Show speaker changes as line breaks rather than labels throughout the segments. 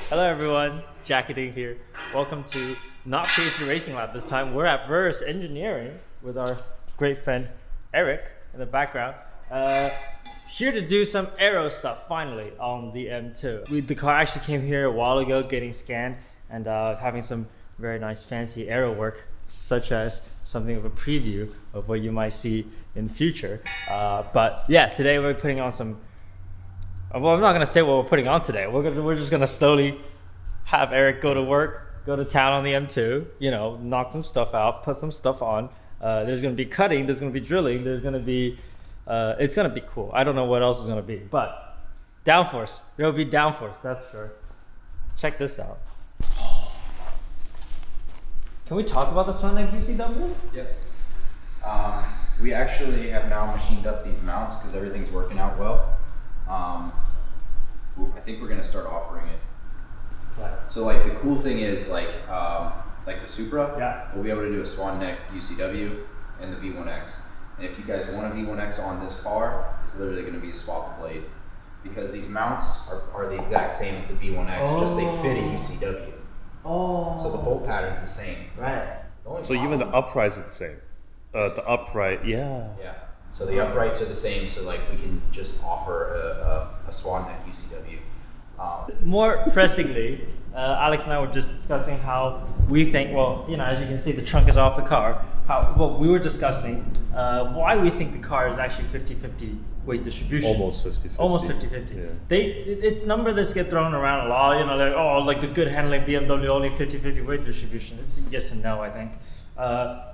Hello everyone, Jacketing here. Welcome to not PhD Racing Lab. This time we're at Verus Engineering with our great friend Eric in the background. Here to do some Aero stuff finally on the M2. The car actually came here a while ago getting scanned and having some very nice fancy Aero work, such as something of a preview of what you might see in the future. But yeah, today we're putting on some. Well, I'm not gonna say what we're putting on today. We're just gonna slowly have Eric go to work, go to town on the M2. You know, knock some stuff out, put some stuff on. There's gonna be cutting. There's gonna be drilling. There's gonna be. It's gonna be cool. I don't know what else is gonna be, but downforce. There will be downforce. That's for sure. Check this out. Can we talk about this one at GCW?
Yep. We actually have now machined up these mounts because everything's working out well. I think we're gonna start offering it.
Right.
So like the cool thing is like the Supra,
Yeah.
we'll be able to do a swan neck UCW and the V1X. And if you guys want a V1X on this car, it's literally gonna be a swap blade because these mounts are the exact same as the V1X, just they fit a UCW.
Oh.
So the bolt pattern's the same.
Right.
So even the uprights are the same. The upright, yeah.
Yeah. So the uprights are the same, so like we can just offer a swan neck UCW.
More pressingly, Alex and I were just discussing how we think, well, you know, as you can see, the trunk is off the car. We were discussing why we think the car is actually 50-50 weight distribution.
Almost 50-50.
Almost 50-50.
Yeah.
It's number that's get thrown around a lot, you know, like the good handling BMW, only 50-50 weight distribution. It's yes and no, I think.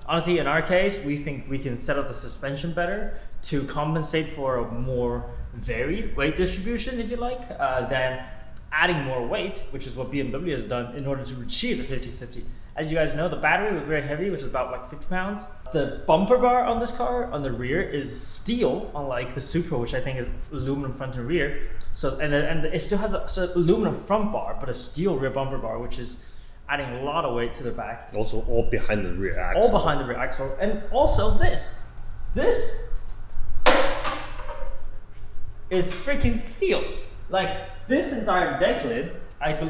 Honestly, in our case, we think we can set up the suspension better to compensate for a more varied weight distribution, if you like, than adding more weight, which is what BMW has done in order to achieve the 50-50. As you guys know, the battery was very heavy, which is about like 50 pounds. The bumper bar on this car, on the rear, is steel, unlike the Supra, which I think is aluminum front and rear. So, and it still has a aluminum front bar, but a steel rear bumper bar, which is adding a lot of weight to the back.
Also all behind the rear axle.
All behind the rear axle. And also this is freaking steel. Like this entire deck lid,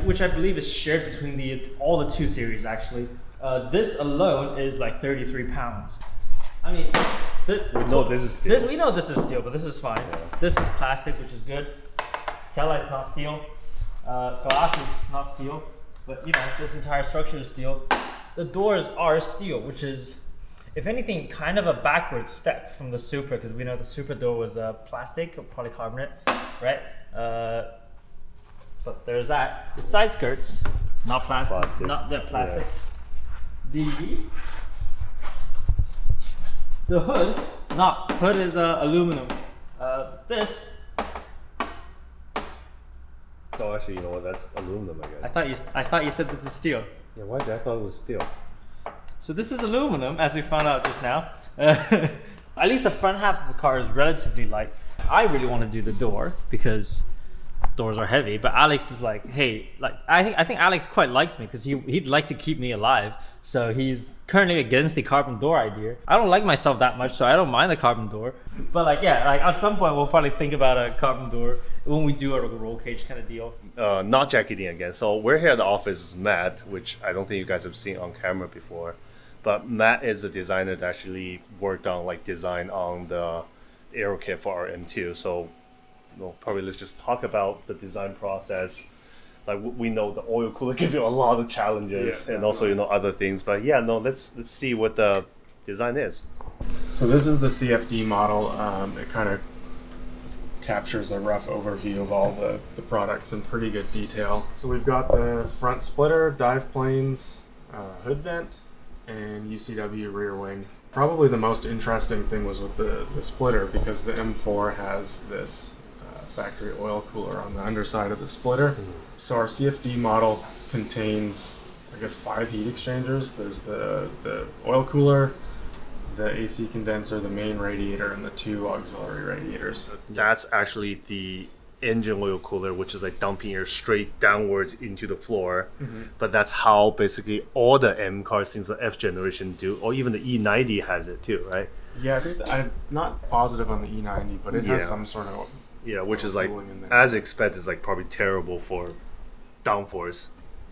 which I believe is shared between all the 2 series actually, this alone is like 33 pounds. I mean,
No, this is steel.
We know this is steel, but this is fine.
Yeah.
This is plastic, which is good. Taillight's not steel. Glass is not steel. But you know, this entire structure is steel. The doors are steel, which is, if anything, kind of a backward step from the Supra, because we know the Supra door was plastic or polycarbonate, right? But there's that. The side skirts, not plastic. Not the plastic. Yeah. The hood is aluminum. This.
Oh, actually, you know what? That's aluminum, I guess.
I thought you said this is steel.
Yeah, why did I thought it was steel?
So this is aluminum, as we found out just now. At least the front half of the car is relatively light. I really want to do the door because doors are heavy, but Alex is like, hey, like I think Alex quite likes me because he'd like to keep me alive. So he's currently against the carbon door idea. I don't like myself that much, so I don't mind the carbon door. But like, yeah, like at some point we'll probably think about a carbon door when we do a roll cage kind of deal.
Not jacketing again. So we're here at the office with Matt, which I don't think you guys have seen on camera before. But Matt is a designer that actually worked on design on the Aero kit for our M2. So probably let's just talk about the design process. Like we know the oil cooler gives you a lot of challenges, and also other things. But yeah, let's see what the design is.
So this is the CFD model. It kind of captures a rough overview of all the products in pretty good detail. So we've got the front splitter, dive planes, hood vent, and UCW rear wing. Probably the most interesting thing was with the splitter, because the M4 has this factory oil cooler on the underside of the splitter. So our CFD model contains, I guess, 5 heat exchangers. There's the oil cooler, the AC condenser, the main radiator, and the 2 auxiliary radiators.
That's actually the engine oil cooler, which is like dumping air straight downwards into the floor. But that's how basically all the M cars since the F generation do, or even the E90 has it too, right?
Yeah, I think I'm not positive on the E90, but it has some sort of
which is like
cooling in there.
as expected is like probably terrible for downforce.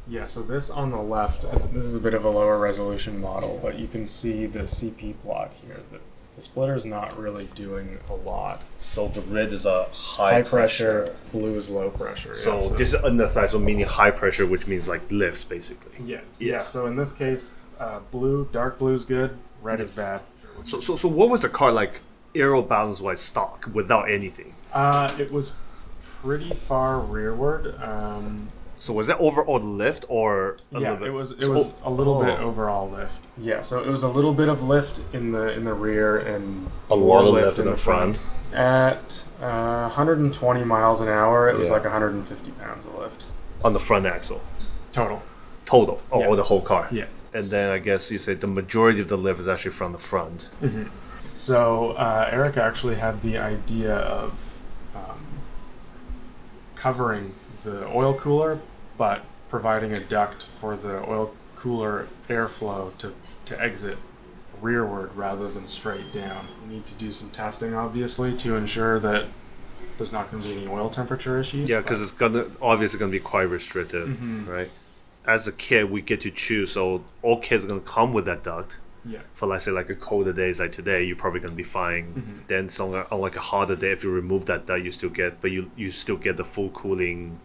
Yeah, so this on the left, this is a bit of a lower resolution model, but you can see the CP plot here. The splitter's not really doing a lot.
So the red is a high pressure.
Blue is low pressure.
So
yeah,
this is underside, so meaning high pressure, which means like lifts basically.
Yeah. So in this case, dark blue is good, red is bad.
So what was the car like aero balance wise stock without anything?
It was pretty far rearward.
So was that overall lift or a little bit?
it was a little bit overall lift. Yeah, so it was a little bit of lift in the rear and
A lot of lift in the front.
At 120 miles an hour, it was like 150 pounds of lift.
On the front axle.
Total.
Or the whole car.
Yeah.
And then I guess you said the majority of the lift is actually from the front.
Mm-hmm. So Eric actually had the idea of covering the oil cooler, but providing a duct for the oil cooler airflow to exit rearward rather than straight down. We need to do some testing, obviously, to ensure that there's not going to be any oil temperature issues.
Yeah, because it's obviously gonna be quite restricted, right? As a kit, we get to choose. So all kits are gonna come with that duct.
Yeah.
For let's say like a colder days like today, you're probably gonna be fine. Then on like a hotter day, if you remove that duct, you still get, but you still get the full cooling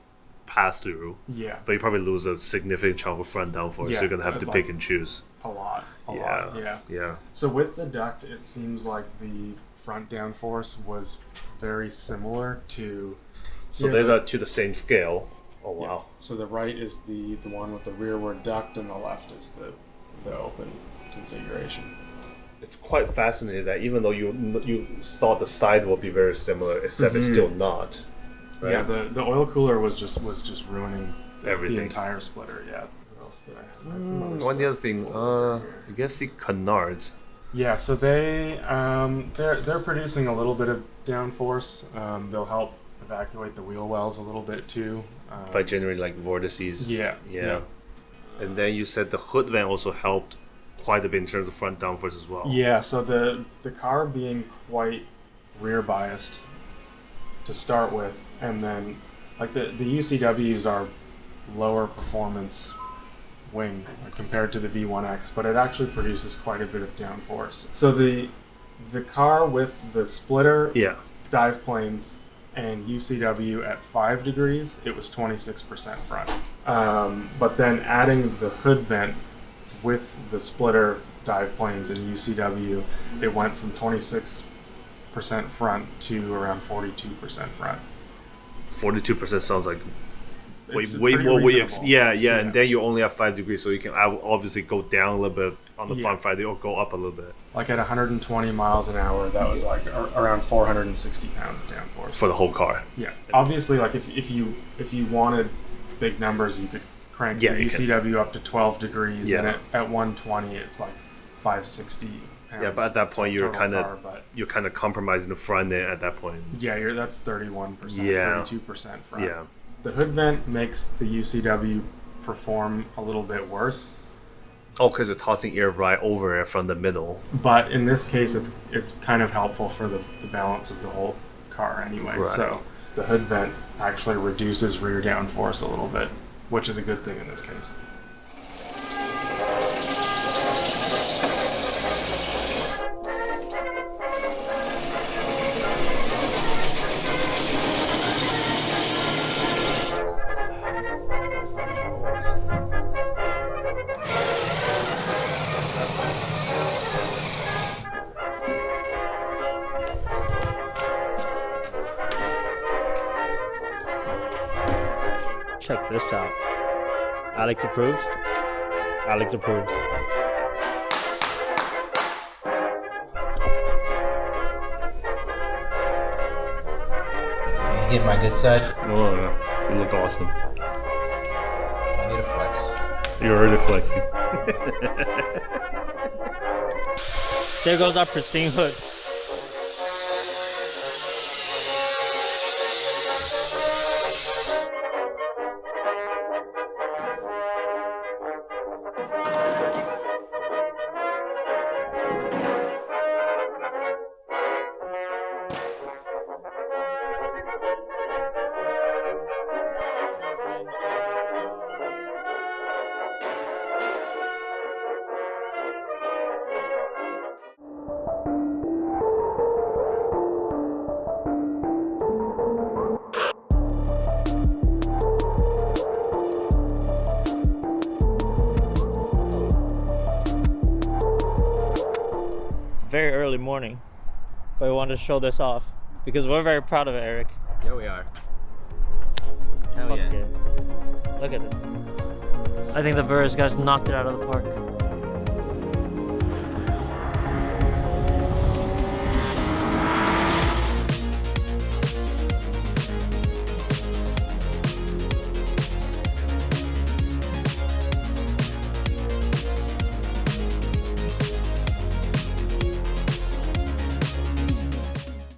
pass through.
Yeah.
But you probably lose a significant chunk of front downforce. So you're gonna have to pick and choose.
A lot.
Yeah.
So with the duct, it seems like the front downforce was very similar to.
So they're to the same scale. Oh wow.
Yeah. So the right is the one with the rearward duct, and the left is the open configuration.
It's quite fascinating that even though you thought the side would be very similar, except it's still not. Right?
Yeah, the oil cooler was just ruining
Everything.
the entire splitter. Yeah. What else did I have? I had some other
One
stuff
other thing,
over
I guess the canards.
Yeah, so they're producing a little bit of downforce. They'll help evacuate the wheel wells a little bit too.
By generating like vortices.
Yeah.
And then you said the hood vent also helped quite a bit in terms of front downforce as well.
Yeah, so the car being quite rear biased to start with, and then like the UCWs are lower performance wing compared to the V1X, but it actually produces quite a bit of downforce. So the car with the splitter, dive planes, and UCW at 5 degrees, it was 26% front. But then adding the hood vent with the splitter, dive planes, and UCW, it went from 26% front to around 42% front.
42% sounds like way
It's
more.
pretty reasonable.
And then you only have 5 degrees, so you can obviously go down a little bit on the front 5 or go up a little bit.
Like at 120 miles an hour, that was like around 460 pounds of downforce.
For the whole car.
Yeah, obviously, like if you wanted big numbers, you could crank the UCW up to 12 degrees, and at 120, it's like 560 pounds.
Yeah, but at that point, you're kind
total
of compromising the front end at that point.
Yeah, that's 31%, 32% front.
Yeah.
The hood vent makes the UCW perform a little bit worse.
Oh, because you're tossing air right over it from the middle.
But in this case, it's kind of helpful for the balance of the whole car anyway.
Right.
So the hood vent actually reduces rear downforce a little bit, which is a good thing in this case.
Check this out. Alex approves. Alex approves.
You get my good side?
Oh, yeah. You look awesome.
Do I need a flex?
You're already flexing.
There goes our pristine hood. very early morning, but we wanted to show this off because we're very proud of it, Eric.
Yeah, we are. Hell
Fuck
yeah.
yeah. Look at this thing. I think the Verus guys knocked it out of the park.